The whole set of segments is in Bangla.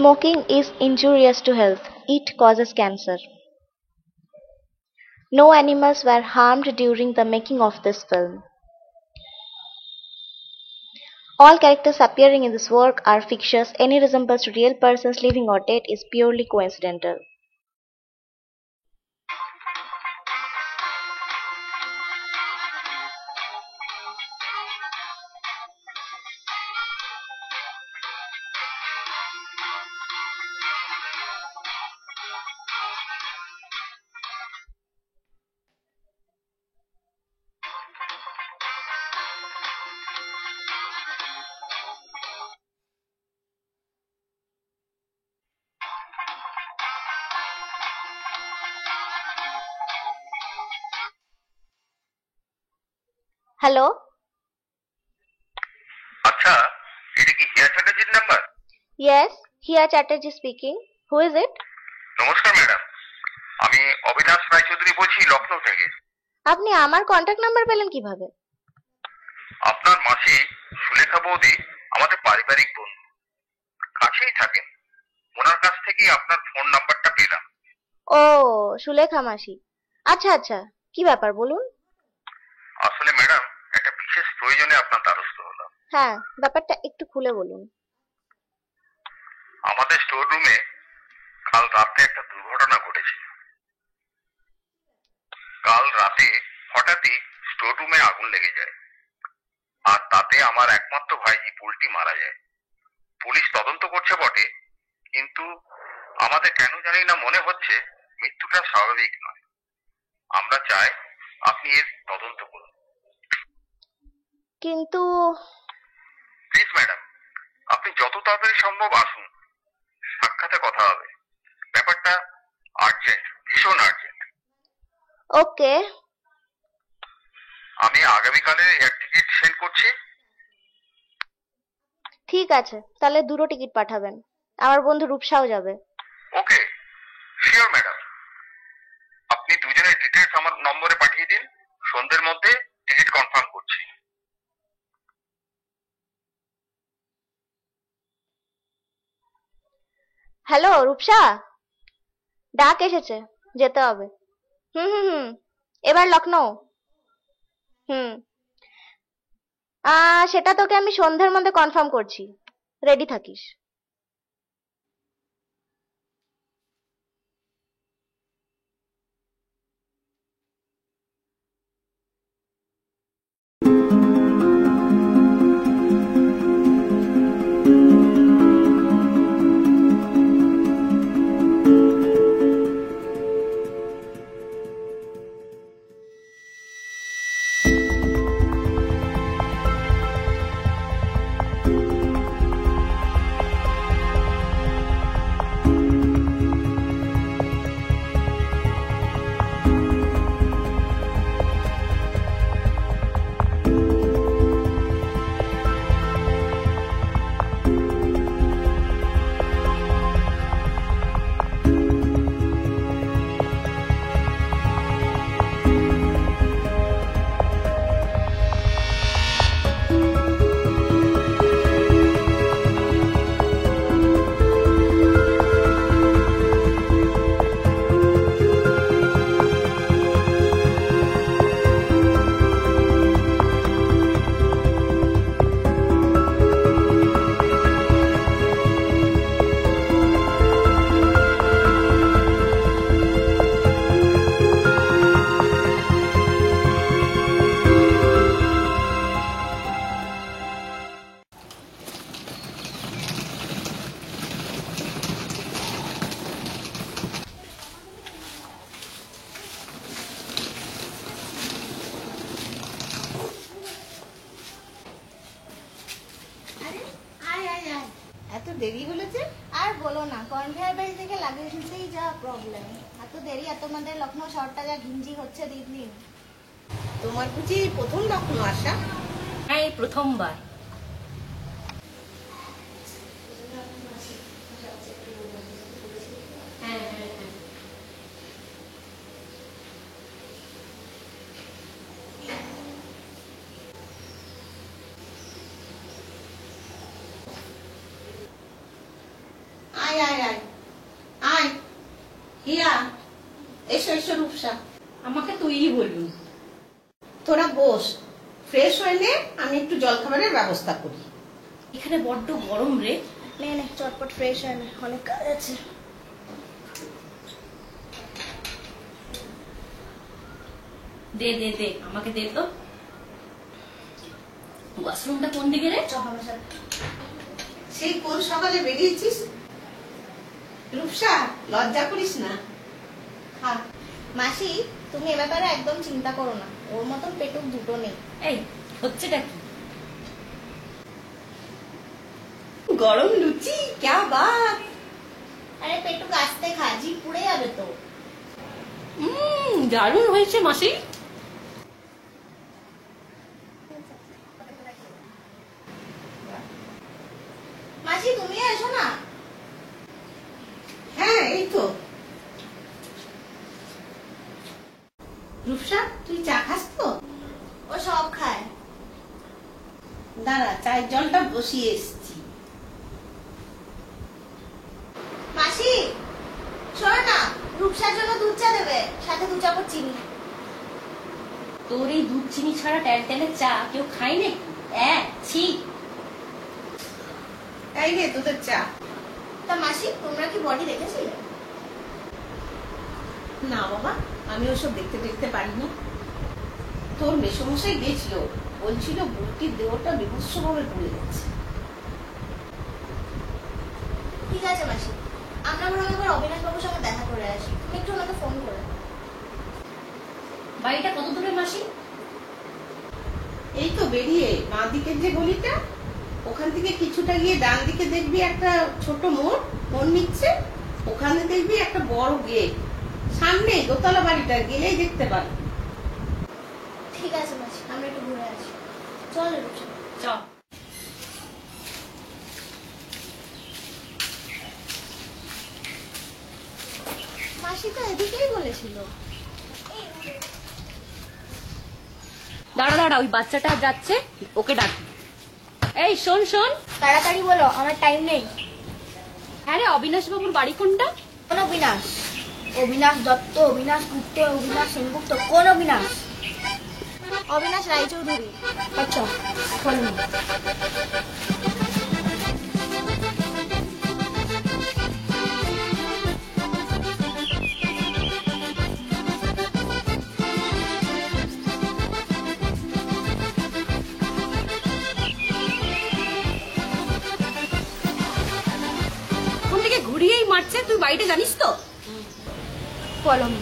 Smoking is injurious to health. It causes cancer. No animals were harmed during the making of this film. All characters appearing in this work are fictitious. Any resemblance to real persons living or dead is purely coincidental. Hello? আচ্ছা, এটা কি হিয়া চ্যাটার্জির number? Yes, Hiya Chatterjee speaking. Who is it? নমস্কার ম্যাডাম, আমি অবিনাশ রায়চৌধুরী বলছি লখনৌ থেকে। আপনি আমার কন্টাক্ট নাম্বার পেলেন কিভাবে? আপনার মাসি সুলেখা বৌদি আমাদের পারিবারিক বন্ধু, কাছেই থাকেন। ওনার কাছ থেকেই আপনার ফোন নাম্বারটা পেলাম। ও, সুলেখা মাসি। আচ্ছা আচ্ছা, কি ব্যাপার বলুন? আসলে ম্যাডাম, একটা বিশেষ প্রয়োজনে আপনার দ্বারস্থ হলাম। হ্যাঁ, ব্যাপারটা একটু খুলে বলুন। আমাদের স্টোর রুমে কাল রাতে একটা দুর্ঘটনা ঘটেছে। কাল রাতে হঠাৎই স্টোর রুমে আগুন লেগে যায়, আর তাতে আমার একমাত্র ভাইজি পোল্টি মারা যায়। পুলিশ তদন্ত করছে বটে, কিন্তু আমাদের কেন জানি না মনে হচ্ছে মৃত্যুটা স্বাভাবিক নয়। আমরা চাই আপনি এর তদন্ত করুন। কিন্তু প্লিজ ম্যাডাম, আপনি যত তাড়াতাড়ি সম্ভব আসুন, সাক্ষাতে কথা হবে। ব্যাপারটা আর্জেন্ট, ভীষণ আর্জেন্ট। ওকে, আমি আগামীকালের এয়ার টিকিট সেন্ড করছি। ঠিক আছে, তাহলে দুটো টিকিট পাঠাবেন। আমার বন্ধু রূপসাও যাবে। ওকে, শিওর ম্যাডাম। আপনি দুজনের ডিটেলস আমার নম্বরে পাঠিয়ে দিন, সন্ধ্যের মধ্যে টিকিট কনফার্ম করছি। হ্যালো রূপসা, ডাক এসেছে, যেতে হবে। হুম হুম হুম, এবার লখনৌ। হুম, সেটা তোকে আমি সন্ধ্যের মধ্যে কনফার্ম করছি, রেডি থাকিস। এত দেরি হলো যে? আর বলো না, কনভেয়ার বেল্ট থেকে লাগেজ নিতেই যা প্রবলেম। এত দেরি, আর তোমাদের লখনৌ শহরটা যা ঘিঞ্জি হচ্ছে দিন দিন। তোমার বুঝি প্রথম লখনৌ আসা? হ্যাঁ, এই প্রথমবার। আয় এসো এসো রূপসা, আমাকে তুই বলবি। তোরা বস, ফ্রেশ হয়ে নে, আমি একটু জলখাবারের ব্যবস্থা করি। এখানে বড্ড গরম রে। নে নে চটপট ফ্রেশ হয়ে নে, অনেক কাজ আছে। দে দে দে, আমাকে দে তো। ওয়াশরুমটা কোন দিকে রে? চ আমার সাথে। সেই কোন সকালে বেরিয়েছিস? রূপসা, লজ্জা করিস না, খা। মাসি, তুমি এ ব্যাপারে একদম চিন্তা করো না, ওর মতন পেটুক দুটো নেই। এই হচ্ছেটা কি? গরম লুচি, ক্যা বাত। আরে পেটুক আস্তে খা, জিভ পুড়ে যাবে তো। দারুণ হয়েছে মাসি। মাসি তুমি এসো না। হ্যাঁ এই তো। রূপসা, তুই চা খাস তো? ও সব খায়। দাঁড়া, চায়ের জলটা বসিয়ে এসছি। মাসি শোনো না, রূপসার জন্য দুধ চা দেবে, সাথে 2 চামচ চিনি। তোর এই দুধ চিনি ছাড়া ট্যালট্যালের চা কেউ খায় নাকি? ছি। এই নে তোদের চা। তা মাসি, তোমরা কি বডি দেখেছিলে? না বাবা, আমি ওসব দেখতে দেখতে পারি না। তোর মেসমশাই গেছিল, বলছিল বুটির দেহটা বিভৎস ভাবে পড়ে যাচ্ছে। ঠিক আছে মাসি, আমরা বরং একবার অবিনাশ বাবুর সঙ্গে দেখা করে আসি। তুমি একটু ওনাকে ফোন করে। বাড়িটা কত দূরে মাসি? এই তো বেরিয়ে বাঁ দিকের যে গলিটা, ওখান থেকে কিছুটা গিয়ে ডান দিকে দেখবি একটা ছোট মোড় নিচ্ছে, ওখানে দেখবি একটা বড় গেট, সামনে দোতলা বাড়িটা গেলেই দেখতে পাবি। ঠিক আছে মাসি, আমরা একটু ঘুরে আসি। চল রূপসা। চ। মাসি তো এদিকেই বলেছিল। দাঁড়া দাঁড়া, ওই বাচ্চাটা যাচ্ছে, ওকে ডাক। এই শোন শোন। তাড়াতাড়ি বলো, আমার টাইম নেই। হ্যাঁ রে, অবিনাশ বাবুর বাড়ি কোনটা? কোন অবিনাশ? অবিনাশ দত্ত, অবিনাশ গুপ্ত, অবিনাশ সেনগুপ্ত, কোন অবিনাশ? অবিনাশ রায়চৌধুরী। আচ্ছা ফোন। কোন দিকে ঘুরিয়েই মারছে, তুই বাড়িটা জানিস তো? কলম।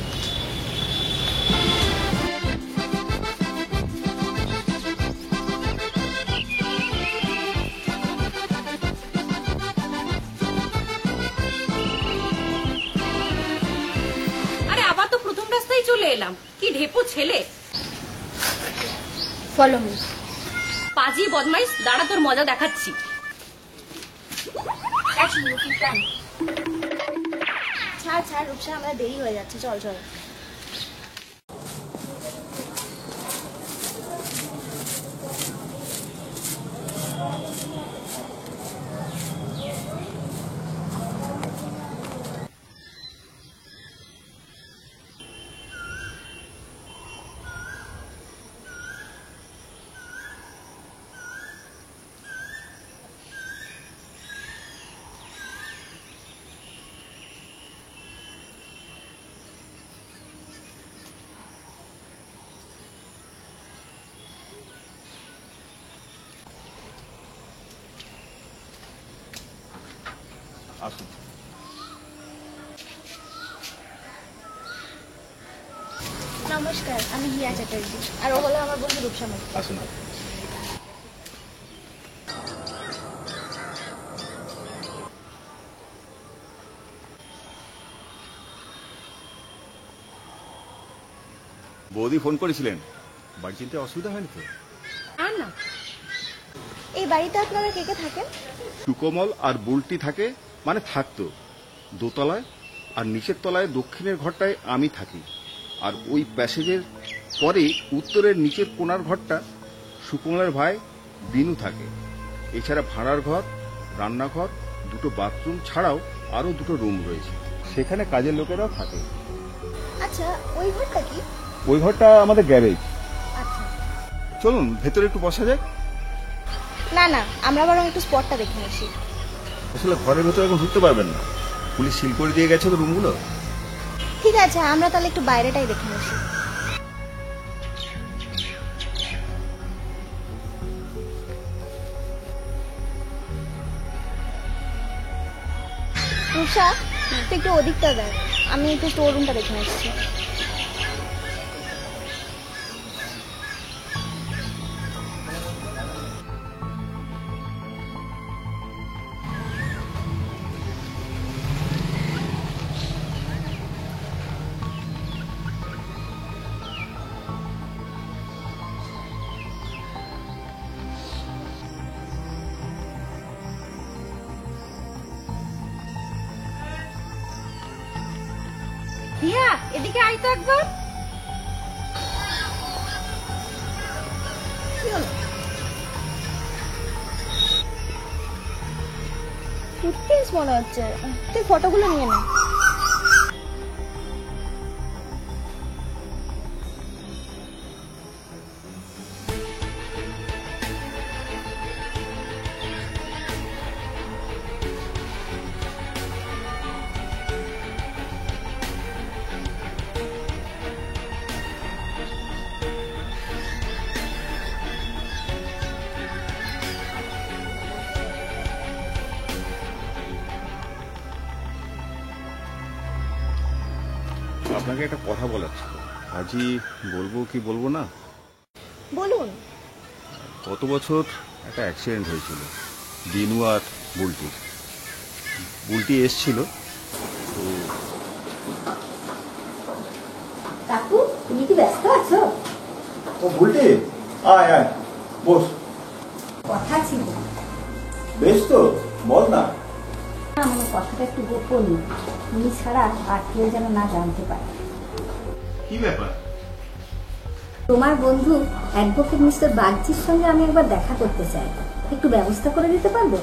আরে আবার তো প্রথম রাস্তায় চলে এলাম। কি ঢেপো ছেলে। Follow me. পাজি বদমাইশ, দাঁড়া তোর মজা দেখাচ্ছি। ছাড় ছাড় রূপসা, আমাদের দেরি হয়ে যাচ্ছে, চল চল। আসুন। নমস্কার, আমি হিয়া চ্যাটার্জি, আর ও হলো আমার বন্ধু রূপসা মাইতি। আসুন। বৌদি ফোন করেছিলেন, বাড়ি চিনতে অসুবিধা হয়নি তো? আর না, এই বাড়িতে আপনারা কে কে থাকেন? সুকোমল আর বুলটি থাকে, মানে থাকতো দোতলায়, আর নিচের তলায় দক্ষিণের ঘরটায় আমি থাকি, আর ওই প্যাসেজের পরে উত্তরের নিচের কোণার ঘরটা সুকোমলের ভাই বিনু থাকে। এছাড়া ভাড়ার ঘর, রান্নাঘর, 2টো বাথরুম ছাড়াও আরো 2টো রুম রয়েছে, সেখানে কাজের লোকেরাও থাকে। আচ্ছা, ওই ঘরটা কি? ওই ঘরটা আমাদের গ্যারেজ। আচ্ছা, চলুন ভেতরে একটু বসা যাক। না না, আমরা বরং একটু স্পটটা দেখে আসি। আসলে ঘরের ভেতরে এখন ঢুকতে পারবেন না, পুলিশ সিল করে দিয়ে গেছে তো রুমগুলো। ঠিক আছে, আমরা তাহলে একটু বাইরেটাই দেখে আসি। রূপসা, তুই একটু ওদিকটা দেখ, আমি একটু স্টোর রুমটা দেখে আসছি। রিয়া, এদিকে আয় তো একবার। কি হলো? ফুটপ্রিন্টস মনে হচ্ছে, তুই ফটোগুলো নিয়ে নে। আপনাকে একটা কথা বলার ছিল, আজই বলবো কি বলবো না। বলুন। গত বছর একটা অ্যাক্সিডেন্ট হয়েছিল দিনু আর বুলটির। বুলটি এসছিল তো। কাকু, তুমি কি ব্যস্ত আছো? ও বুলটি, আয় আয় বস। কথা ছিল। বেশ তো, বল না। আমার কথাটা একটু গোপনীয়, তুমি ছাড়া আর কেউ যেন না জানতে পারে। কি ব্যাপার? তোমার বন্ধু অ্যাডভোকেট মিস্টার বাগচির সঙ্গে আমি একবার দেখা করতে চাই, একটু ব্যবস্থা করে দিতে পারবে?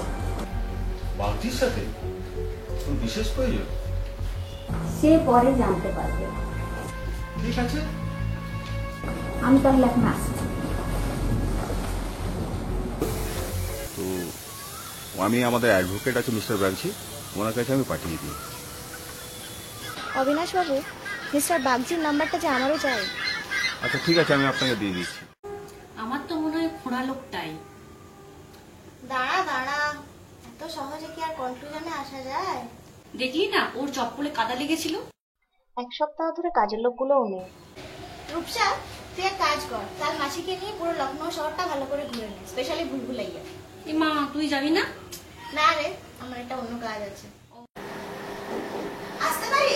বাগচির সাথে কোন বিশেষ প্রয়োজন? সে পরে জানতে পারবে। ঠিক আছে, আমি তাহলে এখন আসছি। তো আমি আমাদের অ্যাডভোকেট আছে মিস্টার বাগচি, ওনার কাছে আমি পাঠিয়ে দিই। অবিনাশ বাবু, মিস্টার বাগজির নাম্বারটা যে আমারও চাই। আচ্ছা ঠিক আছে, আমি আপনাকে দিয়ে দিচ্ছি। আমার তো মনে হয় খোঁড়া লোকটাই। দাঁড়া দাঁড়া, এত সহজে কি আর কনফিউশনে আসা যায়? দেখলি না ওর চপ্পলে কাদা লেগেছিল। এক সপ্তাহ ধরে কাজের লোকগুলোও নেই। রূপসা, তুই এক কাজ কর, কাল মাসিকে নিয়ে পুরো লখনৌ শহরটা ভালো করে ঘুরে নে, স্পেশালি ভুলভুলাইয়া। এ মা, তুই যাবি না? না রে, আমার একটা অন্য কাজ আছে। আসতে পারি?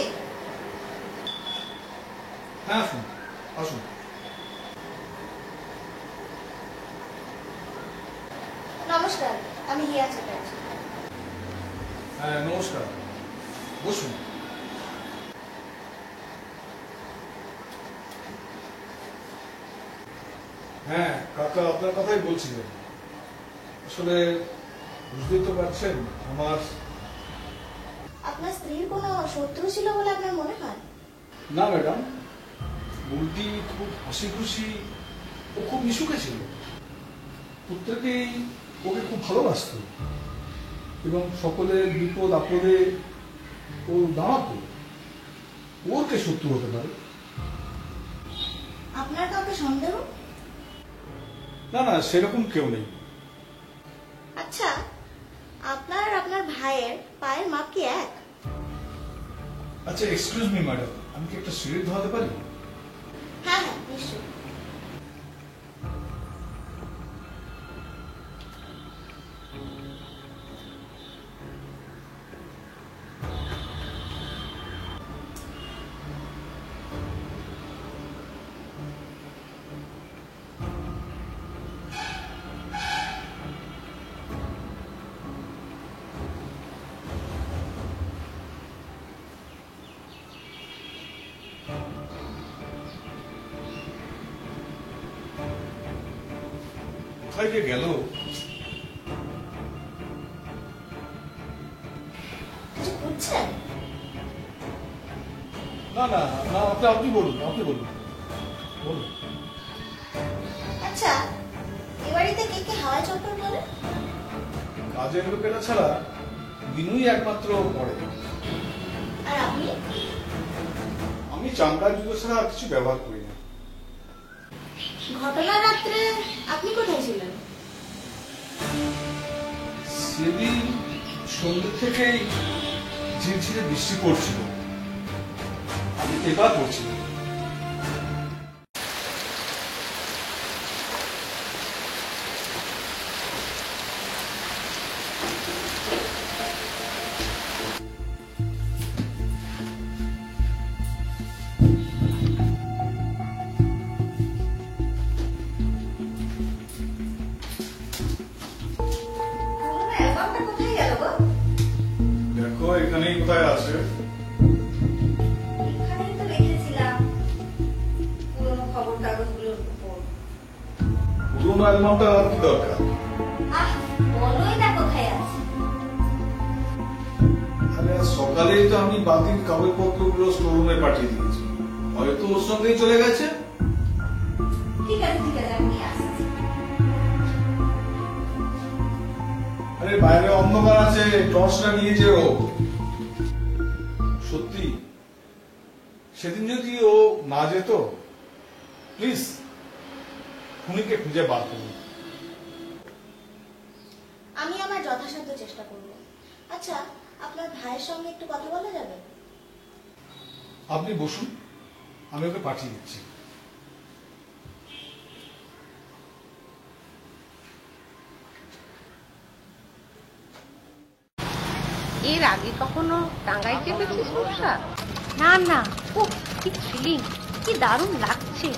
হ্যাঁ আসুন আসুন। নমস্কার, আমি হিয়া চ্যাটার্জি। হ্যাঁ নমস্কার, বসুন। হ্যাঁ কাকা আপনার কথাই বলছিলেন। আসলে বুঝতেই তো পারছেন আমার। আপনার স্ত্রীর কোনো শত্রু ছিল বলে আপনার মনে হয়? না ম্যাডাম, বুলটি খুব হাসি খুশি ও খুব মিশুকে ছিল। প্রত্যেকেই ওকে খুব ভালোবাসত এবং সকলের বিপদ আপদে ও দাঁড়াতো। ওর কে শত্রু হতে পারে? আপনার কাউকে সন্দেহ? না না, সেরকম কেউ নেই। আচ্ছা, আপনার আর আপনার ভাইয়ের পায়ের মাপ কি এক? আচ্ছা এক্সকিউজ মি ম্যাডাম, আমি কি একটা সিগারেট ধরাতে পারি? হ্যাঁ হ্যাঁ, নিশ্চয়ই। কোথায় যে গেল? কিছু খুঁজছেন? না না না, আপনি বলুন, বলুন। আচ্ছা, এ বাড়িতে কে কে হাওয়াই চপ্পল করে? কাজের লোকেরা ছাড়া বিনুই একমাত্র পড়ে। আর আপনি? আমি চামড়ার জুতো ছাড়া আর কিছু ব্যবহার করি না। ঘটনা রাত্রে আপনি কোথায় ছিলেন? সেদিন সন্ধ্যে থেকেই ঝিরঝিরে বৃষ্টি পড়ছিল, আমি পেপার পড়ছিলাম। অ্যালবামটা কোথায় গেল গো? দেখো এখানেই কোথায় আছে। এখানেই তো রেখেছিলাম পুরোনো খবর কাগজগুলোর উপর। পুরোনো অ্যালবামটা আর কি দরকার? আহ, বলোই না কোথায় আছে। আরে সকালেই তো আমি বাতিল কাগজপত্রগুলো স্টোররুমে পাঠিয়ে দিয়েছি, হয়তো ওর সঙ্গেই চলে গেছে। ঠিক আছে আমি নিয়ে আসছি। আরে বাইরে অন্ধকার আছে, টর্চটা নিয়ে যেও। সত্যি সেদিন যদি ও না যেত, প্লিজ খুনিকে খুঁজে বার করুন। আমি আমার যথাসাধ্য চেষ্টা করব। আচ্ছা, আপনার ভাইয়ের সঙ্গে একটু কথা বলা যাবে? আপনি বসুন, আমি ওকে পাঠিয়ে দিচ্ছি। এর আগে কখনো টাঙ্গাই চেপেছিস সরষা? না না, ও কি থ্রিলিং, কি দারুণ লাগছে।